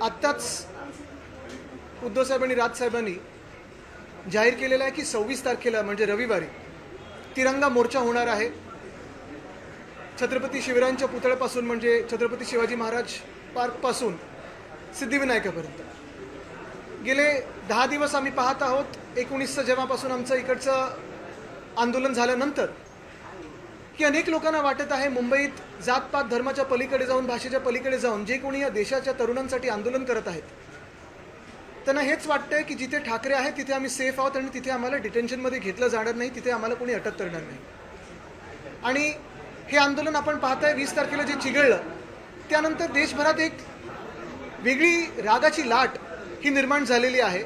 आत्ताच उद्धव साहेबांनी राजसाहेबांनी जाहीर केलेलं आहे की 26 तारखेला म्हणजे रविवारी तिरंगा मोर्चा होणार आहे. छत्रपती शिवरायांच्या पुतळ्यापासून म्हणजे छत्रपती शिवाजी महाराज पार्कपासून सिद्धिविनायकापर्यंत. गेले 10 दिवस आम्ही पाहत आहोत 19 जेव्हापासून आमचं इकडचं आंदोलन झाल्यानंतर की अनेक लोकांना वाटत आहे मुंबईत जातपात धर्माच्या पलीकडे जाऊन भाषेच्या पलीकडे जाऊन जे कोणी या देशाच्या तरुणांसाठी आंदोलन करत आहेत त्यांना हेच वाटतंय की जिथे ठाकरे आहेत तिथे आम्ही सेफ आहोत आणि तिथे आम्हाला डिटेन्शनमध्ये घेतलं जाणार नाही, तिथे आम्हाला कोणी अटक करणार नाही. आणि हे आंदोलन आपण पाहताय 20 तारखेला जे चिघळलं त्यानंतर देशभरात एक वेगळी रागाची लाट ही निर्माण झालेली आहे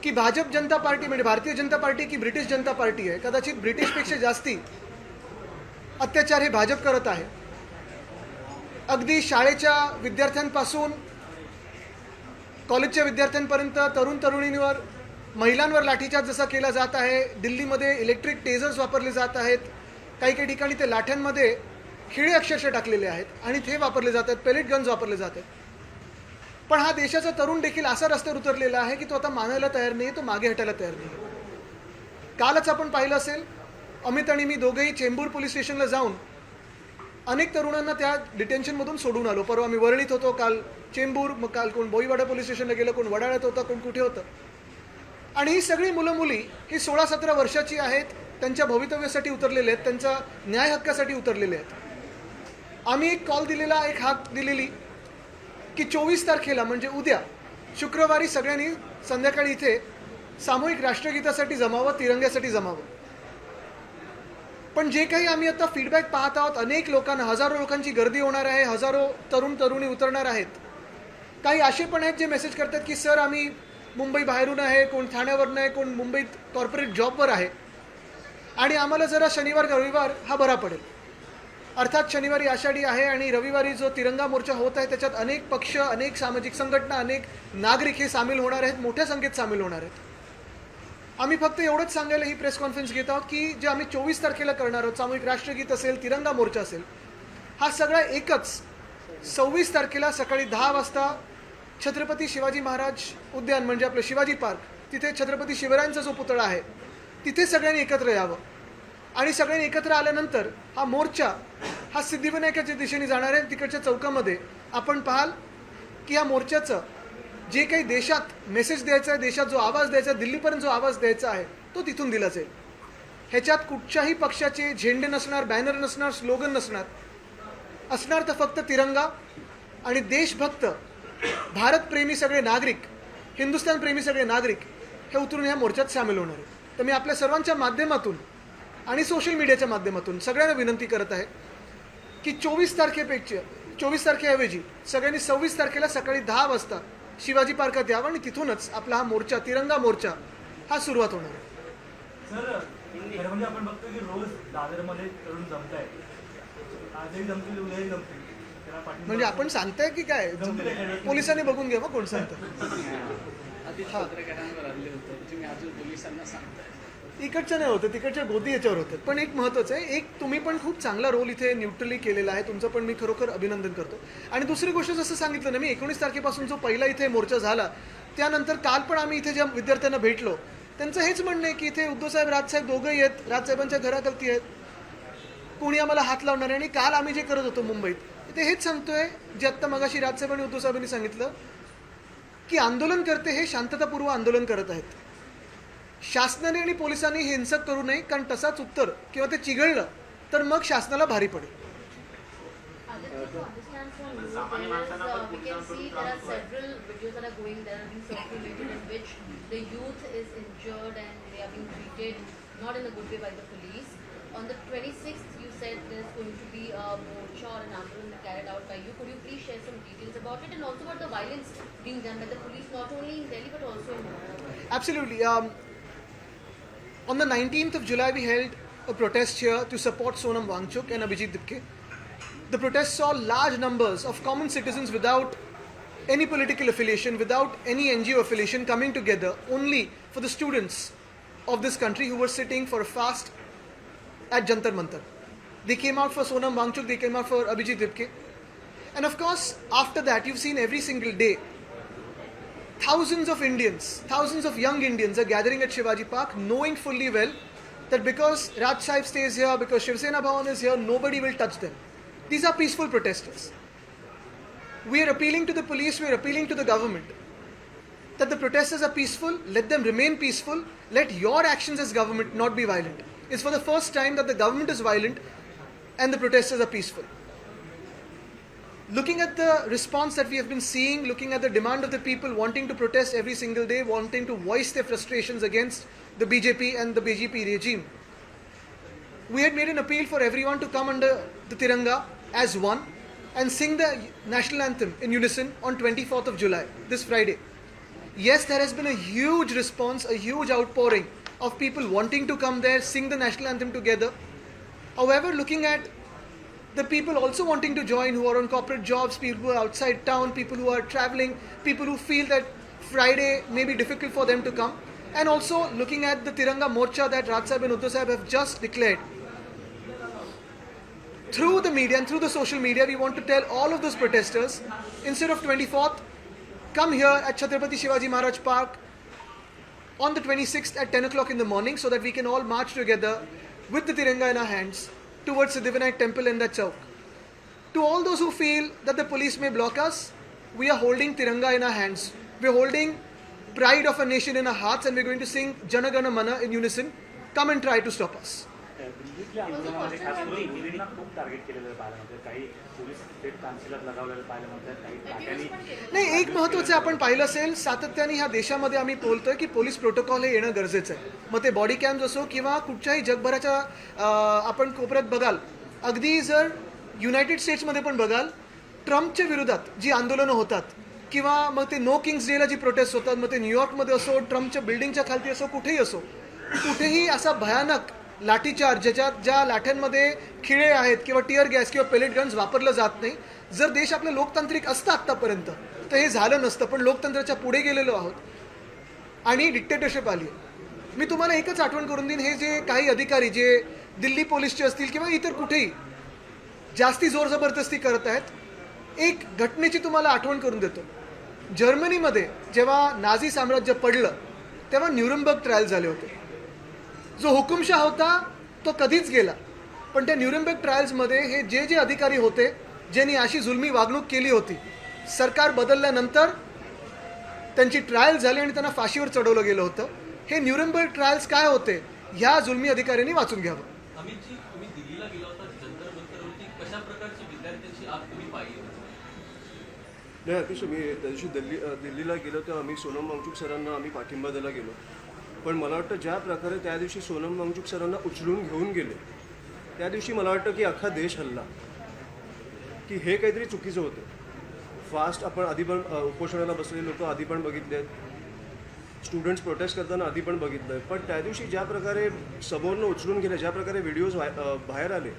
की भाजप जनता पार्टी म्हणजे भारतीय जनता पार्टी की ब्रिटिश जनता पार्टी आहे. कदाचित ब्रिटिशपेक्षा जास्ती अत्याचार हे भाजप करत आहे. अगदी शाळेच्या विद्यार्थ्यांपासून कॉलेजच्या विद्यार्थ्यांपर्यंत तरुण तरुणींवर महिलांवर लाठीचार्ज जसा केला जात आहे. दिल्लीमध्ये इलेक्ट्रिक टेझर्स वापरले जात आहेत. काही काही ठिकाणी ते लाठ्यांमध्ये खिळे अक्षरशः टाकलेले आहेत आणि ते वापरले जातात, पेलेट गन्स वापरले जातात. पण हा देशाचा तरुण देखील असा रस्त्यावर उतरलेला आहे की तो आता मानायला तयार नाही, तो मागे हटायला तयार नाही. कालच आपण पाहिलं असेल अमित आणि मी दोघेही चेंबूर पोलीस स्टेशनला जाऊन अनेक तरुणांना त्या डिटेन्शनमधून सोडून आलो. परवा आम्ही वरळीत होतो, काल चेंबूर, मग काल कोण बोईवाडा पोलीस स्टेशनला गेलं, कोण वडाळ्यात होतं, कोण कुठे होतं. आणि ही सगळी मुलं मुली ही 16-17 वर्षाची आहेत, त्यांच्या भवितव्यासाठी उतरलेले आहेत, त्यांच्या न्याय हक्कासाठी उतरलेले आहेत. आम्ही एक कॉल दिलेला, एक हाक दिलेली की 24 तारखेला म्हणजे उद्या शुक्रवारी सगळ्यांनी संध्याकाळी इथे सामूहिक राष्ट्रगीतासाठी जमावं, तिरंग्यासाठी जमावं. पण जे काही आम्ही आता फीडबॅक पाहत आहोत, अनेक लोकांना, हजारो लोकांची गर्दी होणार आहे, हजारो तरुण तरुणी उतरणार आहेत. काही असे पण आहेत जे मेसेज करतात की सर आम्ही मुंबई बाहेरून आहे, कोण ठाण्यावरून आहे, कोण मुंबईत कॉर्पोरेट जॉबवर आहे आणि आम्हाला जरा शनिवार रविवार हा बरा पडेल. अर्थात शनिवारी आषाढी आहे आणि रविवारी जो तिरंगा मोर्चा होत आहे त्याच्यात अनेक पक्ष, अनेक सामाजिक संघटना, अनेक नागरिक हे सामील होणार आहेत, मोठ्या संख्येत सामील होणार आहेत. आम्ही फक्त एवढंच सांगायला ही प्रेस कॉन्फरन्स घेत आहोत की जे आम्ही 24 तारखेला करणार आहोत, सामूहिक राष्ट्रगीत असेल, तिरंगा मोर्चा असेल, हा सगळा एकच 26 तारखेला सकाळी 10 वाजता छत्रपती शिवाजी महाराज उद्यान म्हणजे आपलं शिवाजी पार्क, तिथे छत्रपती शिवरायांचा जो पुतळा आहे तिथे सगळ्यांनी एकत्र यावं. आणि सगळ्यांनी एकत्र आल्यानंतर हा मोर्चा हा सिद्धिविनायकाच्या दिशेने जाणार आहे. तिकडच्या चौकामध्ये आपण पाहाल की या मोर्चाचं जे काही देशात मेसेज द्यायचा आहे, देशात जो आवाज द्यायचा आहे, दिल्लीपर्यंत जो आवाज द्यायचा आहे तो तिथून दिला जाईल. ह्याच्यात कुठच्याही पक्षाचे झेंडे नसणार, बॅनर नसणार, स्लोगन नसणार. असणार तर फक्त तिरंगा आणि देशभक्त, भारतप्रेमी सगळे नागरिक, हिंदुस्थानप्रेमी सगळे नागरिक हे उतरून ह्या मोर्चात सामील होणार आहेत. तर मी आपल्या सर्वांच्या माध्यमातून आणि सोशल मीडियाच्या माध्यमातून सगळ्यांना विनंती करत आहे की 24 तारखेऐवजी सगळ्यांनी 26 तारखेला सकाळी 10 वाजता शिवाजी पार्कात यावं आणि तिथूनच आपला हा मोर्चा, तिरंगा मोर्चा हा सुरुवात होणार आहे. सर, खरं म्हणजे आपण बघतो की रोज दादरमध्ये तरुण जमताय, आजही जमतील, उद्याही जमतील. म्हणजे आपण सांगताय की काय? पोलिसांनी बघून घ्या मग कोण सांगतं. इकडच्या नाही होतं, तिकडच्या गोदी याच्यावर होतं. पण एक महत्त्वाचं आहे, एक तुम्ही पण खूप चांगला रोल इथे न्यूट्रली केलेला आहे, तुमचं पण मी खरोखर अभिनंदन करतो. आणि दुसरी गोष्ट जसं सांगितलं ना मी, 19 तारखेपासून जो पहिला इथे मोर्चा झाला त्यानंतर काल पण आम्ही इथे ज्या विद्यार्थ्यांना भेटलो त्यांचं हेच म्हणणं आहे की इथे उद्धवसाहेब, राजसाहेब दोघंही आहेत, राजसाहेबांच्या घराकलती आहेत, कोणी आम्हाला हात लावणार आहे. आणि काल आम्ही जे करत होतो मुंबईत ते हेच सांगतोय जे आत्ता मगाशी राजसाहेब आणि उद्धवसाहेबांनी सांगितलं की आंदोलन करते हे शांततापूर्व आंदोलन करत आहेत. शासनाने आणि पोलिसांनी हे हिंसक करू नये, कारण तसाच उत्तर किंवा ते चिघळलं तर मग शासनाला भारी पडेल. On the 26th, you said there's going to be a morsha or an ambulan carried out by you. Could you please share some details about it and also about the violence being done by the police, not only in Delhi but also in Mumbai? Absolutely. On the 19th of July, we held a protest here to support Sonam Wangchuk and Abhijit Dipke. The protest saw large numbers of common citizens without any political affiliation, without any NGO affiliation, coming together only for the students of this country who were sitting for a fast at Jantar Mantar. They came out for Sonam Wangchuk, they came out for Abhijit Dipke. And of course, after that, you've seen every single day, thousands of Indians, thousands of young Indians are gathering at Shivaji Park, knowing fully well that because Raj Sahib stays here, because Shiv Sena Bhavan is here, nobody will touch them. These are peaceful protesters. We are appealing to the police, we are appealing to the government that the protesters are peaceful, let them remain peaceful, let your actions as government not be violent. It's for the first time that the government is violent and the protesters are peaceful. Looking at the response that we have been seeing, looking at the demand of the people wanting to protest every single day, wanting to voice their frustrations against the BJP and the BJP regime, we had made an appeal for everyone to come under the Tiranga as one and sing the national anthem in unison on 24th of July, this Friday. Yes, there has been a huge response, a huge outpouring of people wanting to come there, sing the national anthem together. However, looking at the people also wanting to join who are on corporate jobs, people who are outside town, people who are traveling, people who feel that Friday may be difficult for them to come, and also looking at the Tiranga Morcha that Raj Sahib and Uddhav Sahib have just declared. Through the media and through the social media, we want to tell all of those protesters, instead of 24th, come here at Chhatrapati Shivaji Maharaj Park on the 26th at 10 o'clock in the morning so that we can all march together with the Tiranga in our hands towards the Siddhivinayak temple in that chowk. To all those who feel that the police may block us, we are holding Tiranga in our hands. We are holding pride of a nation in our hearts and we are going to sing Jana Gana Mana in unison. Come and try to stop us. दिल्लीतल्या आंदोलनामध्ये खास करून मुलींना खूप target केलेलं पाहायला मिळतं. काही पोलीस थेट कानशिलात लगावलेलं पाहायला मिळतात. काही टाक्यांनी नाही, एक महत्त्वाचं आपण पाहिलं असेल, सातत्याने ह्या देशामध्ये आम्ही बोलतोय की पोलीस प्रोटोकॉल हे येणं गरजेचं आहे. मग ते बॉडी कॅम्स असो किंवा कुठच्याही जगभराच्या आपण कोपऱ्यात बघाल, अगदी जर युनायटेड स्टेट्समध्ये पण बघाल, ट्रम्पच्या विरोधात जी आंदोलनं होतात किंवा मग ते नो किंग्स डेला जी प्रोटेस्ट होतात, मग ते न्यूयॉर्कमध्ये असो, ट्रम्पच्या बिल्डिंगच्या खालती असो, कुठेही असो, कुठेही असा भयानक लाठीचार्ज ज्या लाठ्यांमध्ये खिळे आहेत किंवा टिअर गॅस किंवा पेलेट गन्स वापरलं जात नाही. जर देश आपलं लोकतांत्रिक असतं आत्तापर्यंत तर हे झालं नसतं, पण लोकतंत्राच्या पुढे गेलेलो आहोत आणि डिक्टेटरशिप आली आहे. मी तुम्हाला एकच आठवण करून देईन, हे जे काही अधिकारी जे दिल्ली पोलीसचे असतील किंवा इतर कुठेही जास्ती जोर जबरदस्ती करत आहेत, एक घटनेची तुम्हाला आठवण करून देतो. जर्मनीमध्ये जेव्हा नाझी साम्राज्य पडलं तेव्हा न्यूरमबर्ग ट्रायल झाले होते. जो हुकुमशाह होता तो कधीच गेला, पण त्या न्यूरमबर्ग ट्रायल्समध्ये हे जे अधिकारी होते ज्यांनी अशी जुलमी वागणूक केली होती, सरकार बदलल्यानंतर त्यांची ट्रायल झाली आणि त्यांना फाशीवर चढवलं गेलं होतं. हे न्यूरमबर्ग ट्रायल्स काय होते ह्या जुलमी अधिकाऱ्यांनी वाचून घ्यावं. अमितजी, तुम्ही दिल्लीला गेला होता, जंतर मंतरवरती कशा प्रकारची विद्यार्थ्यांची आग तुम्ही पाहिली? नाही, अतिशय मी त्या दिवशी दिल्लीला गेलो तेव्हा आम्ही सोनम वांगचुक सरांना आम्ही पाठिंबा द्यायला गेलो. पण मला वाटतं ज्या प्रकारे त्या दिवशी सोनम वांगचुक सरांना उचलून घेऊन गेले, त्या दिवशी मला वाटतं की अख्खा देश हल्ला, की हे काहीतरी चुकीचं होतं. फास्ट आपण आधी पण उपोषणाला बसलेले लोक आधी पण बघितले आहेत, स्टुडंट्स प्रोटेस्ट करताना आधी पण बघितलं आहे. पण त्या दिवशी ज्या प्रकारे समोरनं उचलून गेले, ज्या प्रकारे व्हिडिओज बाहेर आले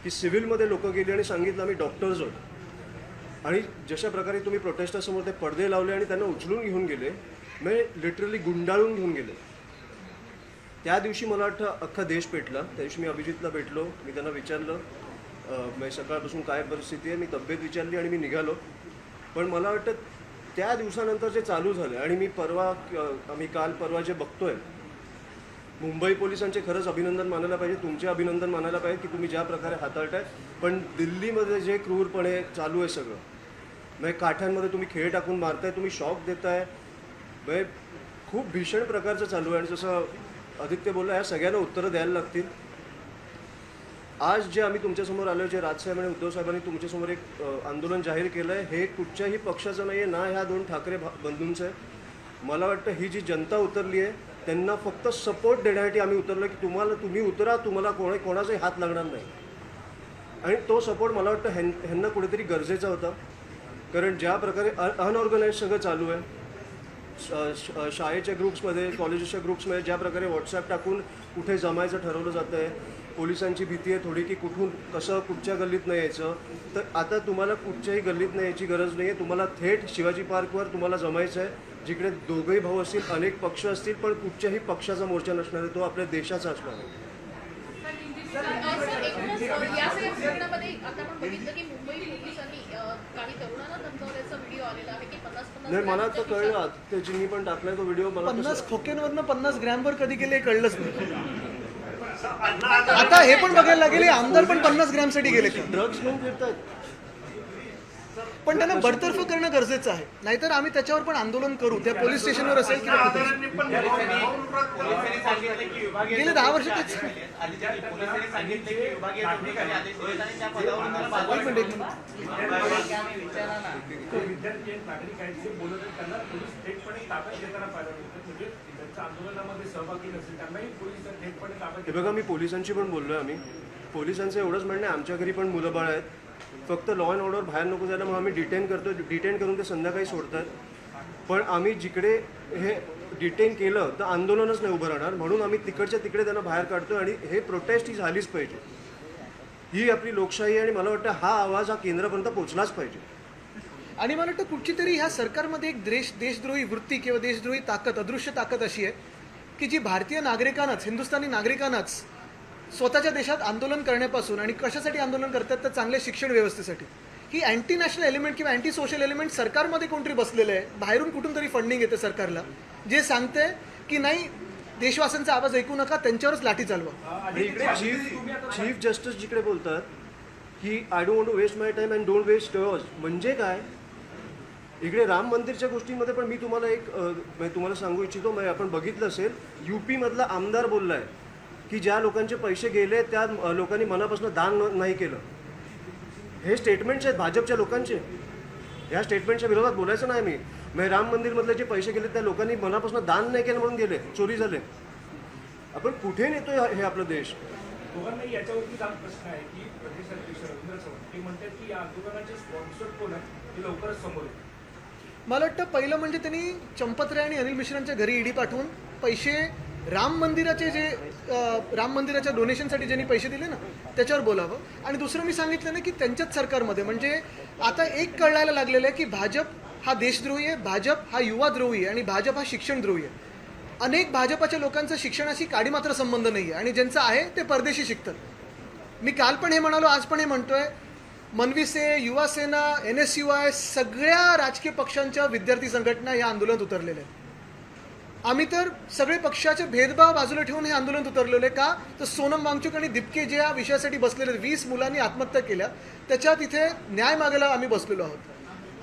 की सिव्हिलमध्ये लोक गेली आणि सांगितलं आम्ही डॉक्टर्स आहोत, आणि जशा प्रकारे तुम्ही प्रोटेस्टरसमोर ते पडदे लावले आणि त्यांना उचलून घेऊन गेले, म्हणजे लिटरली गुंडाळून घेऊन गेले. त्या दिवशी मला वाटतं अख्खा देश पेटला. त्या दिवशी मी अभिजितला भेटलो, मी त्यांना विचारलं म्हणजे सकाळपासून काय परिस्थिती आहे, मी तब्येत विचारली आणि मी निघालो. पण मला वाटतं त्या दिवसानंतर जे चालू झालं, आणि मी आम्ही काल परवा जे बघतोय, मुंबई पोलिसांचे खरंच अभिनंदन मानायला पाहिजे, तुमचे अभिनंदन मानायला पाहिजे की तुम्ही ज्या प्रकारे हाताळताय. पण दिल्लीमध्ये जे क्रूरपणे चालू आहे सगळं, म्हणजे काठ्यांमध्ये तुम्ही खेळ टाकून मारताय, तुम्ही शॉक देताय, म्हणजे खूप भीषण प्रकारचं चालू आहे. आणि जसं आदित्य बोलला, या सगळ्यांना उत्तरं द्यायला लागतील. आज जे आम्ही तुमच्यासमोर आलो, जे राजसाहेब आणि उद्धव साहेबांनी तुमच्यासमोर एक आंदोलन जाहीर केलं आहे, हे कुठच्याही पक्षाचं नाही आहे, ना ह्या दोन ठाकरे बंधूंचं आहे. मला वाटतं ही जी जनता उतरली आहे त्यांना फक्त सपोर्ट देण्यासाठी आम्ही उतरलो की तुम्ही उतरा, तुम्हाला कोणाचाही हात लागणार नाही. आणि तो सपोर्ट मला वाटतं ह्यांना कुठेतरी गरजेचा होता, कारण ज्या प्रकारे अनऑर्गनाइज सगळं चालू आहे, शाळेच्या ग्रुप्समध्ये, कॉलेजेसच्या ग्रुप्समध्ये ज्या प्रकारे व्हॉट्सॲप टाकून कुठे जमायचं ठरवलं जातं आहे, पोलिसांची भीती आहे थोडी की कुठून कसं कुठच्या गल्लीत नाही यायचं. तर आता तुम्हाला कुठच्याही गल्लीत नाही यायची गरज नाही आहे, तुम्हाला थेट शिवाजी पार्कवर तुम्हाला जमायचं आहे, जिकडे दोघंही भाऊ असतील, अनेक पक्ष असतील, पण कुठच्याही पक्षाचा मोर्चा नसणार आहे, तो आपल्या देशाचा असणार आहे. सर, एकूणच या सगळ्या प्रकरणामध्ये आता आपण बघितलं की मुंबई पोलिसांनी काही तरुणांना धमकावल्याचा व्हिडिओ आलेला आहे की 50-50 नाही मला तर ग्रॅमच्या कळलं ते जिनी पण टाकलाय तो व्हिडिओ मला 50 खोक्यांवरनं 50 ग्रॅमवर कधी गेले हे कळलंच नाही. आता हे पण बघायला लागेल हे आमदार पण 50 ग्रॅमसाठी गेले का? ड्रग्ज घेऊन फिरतात. पण त्यांना बडतर्फ करणं गरजेचं आहे, नाहीतर आम्ही त्याच्यावर पण आंदोलन करू, त्या पोलीस स्टेशनवर असेल किंवा कुठे. गेले 10 वर्ष तेच. पोलिसांनी सांगितले की विभागीय अधिकारी आदेश दिलेत आणि त्या पदावरून त्याला एक मिनिट, एक मिनिट. विचारा ना. विद्यार्थी आहेत, नागरिक आहेत जे बोलत आहेत त्यांना पोलीस थेटपणे ताब्यात घेताना पाहिलं होतं. म्हणजे त्यांच्या आंदोलनामध्ये सहभागी नसेल त्यांनाही पोलीस थेटपणे ताब्यात हे बघा मी पोलिसांशी पण बोललोय आम्ही. पोलिसांचं एवढंच म्हणणं आहे आमच्या घरी पण मुलं बाळ आहेत, फक्त लॉ अँड ऑर्डर बाहेर नको जायला म्हणून आम्ही डिटेन करतो. डिटेन करून ते संध्याकाळी सोडतात. पण आम्ही जिकडे हे डिटेन केलं तर आंदोलनच नाही उभं राहणार, म्हणून आम्ही तिकडच्या तिकडे त्यांना बाहेर काढतो आणि हे प्रोटेस्ट ही झालीच पाहिजे. ही आपली लोकशाही आहे आणि मला वाटतं हा आवाज हा केंद्रापर्यंत पोहोचलाच पाहिजे. आणि मला वाटतं कुठची तरी ह्या सरकारमध्ये एक देशद्रोही वृत्ती किंवा देशद्रोही ताकद, अदृश्य ताकद अशी आहे की जी भारतीय नागरिकांनाच, हिंदुस्थानी नागरिकांनाच स्वतःच्या देशात आंदोलन करण्यापासून, आणि कशासाठी आंदोलन करतात तर चांगल्या शिक्षण व्यवस्थेसाठी, ही अँटी नॅशनल एलिमेंट किंवा अँटी सोशल एलिमेंट सरकारमध्ये कोणतरी बसलेलं आहे. बाहेरून कुठून तरी फंडिंग येते सरकारला, जे सांगते की नाही देशवासियांचा आवाज ऐकू नका, त्यांच्यावरच लाठी चालवा. आणि इकडे चीफ जस्टिस जिकडे बोलतात की I don't want to waste my time and don't waste yours, म्हणजे काय? इकडे राम मंदिरच्या गोष्टींमध्ये पण मी तुम्हाला तुम्हाला सांगू इच्छितो. आपण बघितलं असेल UP मधला आमदार बोललाय की ज्या लोकांचे पैसे गेले त्या लोकांनी मनापासून दान नाही केलं. हे स्टेटमेंट्स आहेत भाजपच्या लोकांचे. या स्टेटमेंटच्या विरोधात बोलायचं नाही मी. म्हणजे राम मंदिरमधले जे पैसे गेले त्या लोकांनी मनापासून दान नाही केलं म्हणून गेले, चोरी झाले. आपण कुठे नेतोय हे आपला देश? दोघांनाही याच्यावरती जाम प्रश्न आहे की प्रदेशाध्यक्ष रवींद्र चव्हाण ते म्हणतात की या आंदोलनाचे स्पॉन्सर कोण आहे ते लवकरच समोर येईल. मला वाटतं पहिलं म्हणजे त्यांनी चंपत राय आणि अनिल मिश्रांच्या घरी ईडी पाठवून पैसे राम मंदिराच्या डोनेशनसाठी ज्यांनी पैसे दिले ना त्याच्यावर बोलावं. आणि दुसरं मी सांगितलं ना की त्यांच्याच सरकारमध्ये म्हणजे आता एक कळायला लागलेलं आहे की भाजप हा देशद्रोही आहे, भाजप हा युवाद्रोही आहे आणि भाजप हा शिक्षणद्रोही आहे. अनेक भाजपाच्या लोकांचा शिक्षणाशी काडी मात्र संबंध नाही आहे आणि ज्यांचं आहे ते परदेशी शिकतात. मी काल पण हे म्हणालो, आज पण हे म्हणतोय, मनविसे, युवा सेना, NSUI सगळ्या राजकीय पक्षांच्या विद्यार्थी संघटना या आंदोलनात उतरलेल्या आहेत. आम्ही तर सगळे पक्षाचे भेदभाव बाजूला ठेवून हे आंदोलन उतरलेले का तर सोनम वांगचुक आणि दीपके जे या विषयासाठी बसलेले 20 मुलांनी आत्महत्या केल्या त्याच्यात इथे न्याय मागायला आम्ही बसलेलो आहोत.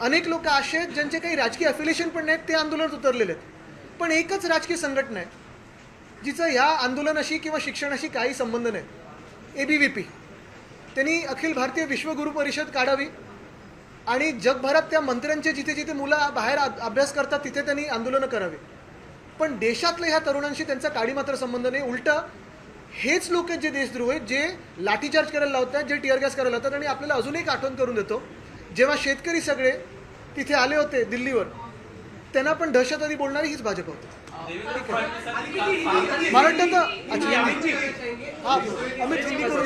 अनेक लोक असे आहेत ज्यांचे काही राजकीय अफिलिएशन पण नाहीत, ते आंदोलनात उतरलेले आहेत. पण एकच राजकीय संघटना आहे जिचा ह्या आंदोलनाशी किंवा शिक्षणाशी काही संबंध नाही, ABVP. त्यांनी अखिल भारतीय विश्वगुरू परिषद काढावी आणि जगभरात त्या मंत्र्यांचे जिथे जिथे मुलं बाहेर अभ्यास करतात तिथे त्यांनी आंदोलनं करावी. पण देशातल्या ह्या तरुणांशी त्यांचा काडी मात्र संबंध नाही. उलटं हेच लोक आहेत जे देशद्रोही आहेत, जे लाठीचार्ज करायला लावतात, जे टिअर गॅस करायला लावतात. आणि आपल्याला अजून एक आठवण करून देतो, जेव्हा शेतकरी सगळे तिथे आले होते दिल्लीवर, त्यांना पण दहशतवादी बोलणारी हीच भाजप होती. मला वाटतं अच्छा अमित हिंदी करू,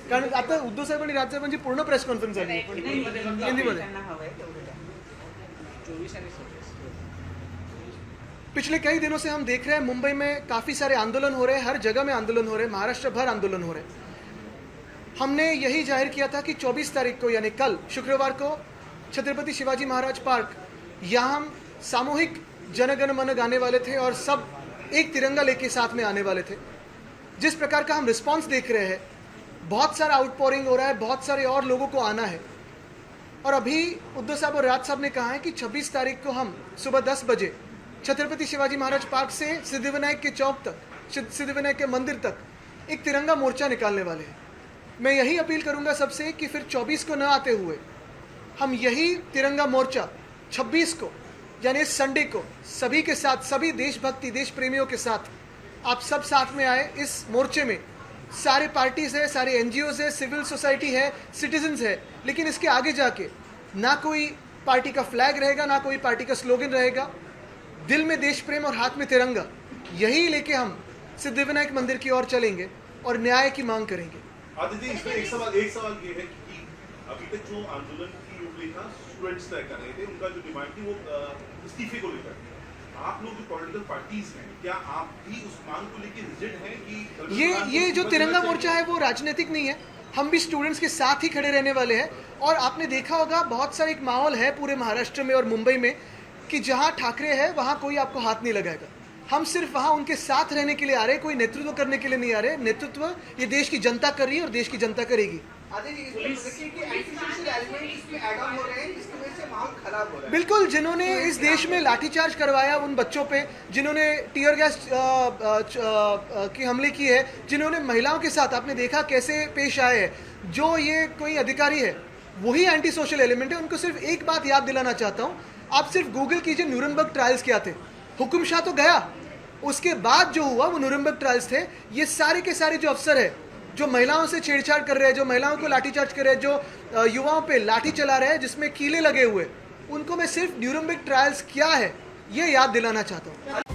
कारण आता उद्धव साहेबांनी राज्यसभांची पूर्ण प्रेस कॉन्फ्रेन्स झाली हिंदीमध्ये. पिछले कई दिनों से हम देख रहे हैं मुंबई में काफ़ी सारे आंदोलन हो रहे हैं, हर जगह में आंदोलन हो रहे हैं, महाराष्ट्र भर आंदोलन हो रहे हैं. हमने यही जाहिर किया था कि 24 तारीख को यानी कल शुक्रवार को छत्रपति शिवाजी महाराज पार्क यहाँ हम सामूहिक जनगण मन गाने वाले थे और सब एक तिरंगा लेके साथ में आने वाले थे. जिस प्रकार का हम रिस्पांस देख रहे हैं, बहुत सारा आउटपोरिंग हो रहा है, बहुत सारे और लोगों को आना है. और अभी उद्धव साहब और राज साहब ने कहा है कि 26 तारीख को हम सुबह 10 बजे छत्रपति शिवाजी महाराज पार्क से सिद्धिविनायक के चौक तक, सिद्धिविनायक के मंदिर तक एक तिरंगा मोर्चा निकालने वाले हैं. मैं यही अपील करूंगा सबसे कि फिर 24 को न आते हुए हम यही तिरंगा मोर्चा 26 को यानी इस संडे को सभी के साथ, सभी देशभक्ति देश प्रेमियों के साथ आप सब साथ में आए. इस मोर्चे में सारे पार्टीज है, सारे NGOs है, सिविल सोसाइटी है, सिटीजन्स है, लेकिन इसके आगे जाके ना कोई पार्टी का फ्लैग रहेगा, ना कोई पार्टी का स्लोगन रहेगा. दिल में देश प्रेम और हाथ में तिरंगा, यही लेके हम सिद्धिविनायक मंदिर की ओर चलेंगे और न्याय की मांग करेंगे. आदित्य, इसमें एक सवाल ये है कि अभी तक जो आंदोलन की रूपरेखा स्टूडेंट्स तय कर रहे थे, उनका जो डिमांड थी वो इस्तीफे को लेकर. आप लोग जो पॉलिटिकल पार्टीज हैं, क्या आप भी उस मांग को लेकर रिजिड हैं कि ये जो तिरंगा मोर्चा है वो राजनीतिक नहीं है. हम भी स्टूडेंट्स के साथ ही खड़े रहने वाले हैं। और आपने देखा होगा बहुत सारा एक माहौल है पूरे महाराष्ट्र में और मुंबई में कि जहां ठाकरे है वहां कोई आपको हाथ नहीं लगाएगा। हम सिर्फ वहां उनके साथ रहने के लिए आ रहे हैं, कोई नेतृत्व करने के लिए नहीं आ रहे। नेतृत्व ये देश की जनता कर रही है और देश की जनता करेगी। बिल्कुल, जिन्होंने इस देश में लाठीचार्ज करवाया उन बच्चों पे, जिन्होंने टीयर गैस की हमले की है, जिन्होंने महिलाओं के साथ आपने देखा कैसे पेश आए हैं, जो ये कोई अधिकारी है वही एंटी सोशल एलिमेंट है। उनको सिर्फ एक बात याद दिलाना चाहता हूँ, आप सिर्फ गूगल कीजिए न्यूरनबर्ग ट्रायल्स क्या थे। हुकुम शाह तो गया, उसके बाद जो हुआ वो न्यूरनबर्ग ट्रायल्स थे। ये सारे के सारे जो अफसर है जो महिलाओं से छेड़छाड़ कर रहे हैं, जो महिलाओं को लाठीचार्ज कर रहे हैं, जो युवाओं पे लाठी चला रहे हैं जिसमें कीले लगे हुए, उनको मैं सिर्फ न्यूरनबर्ग ट्रायल्स क्या है ये याद दिलाना चाहता हूँ।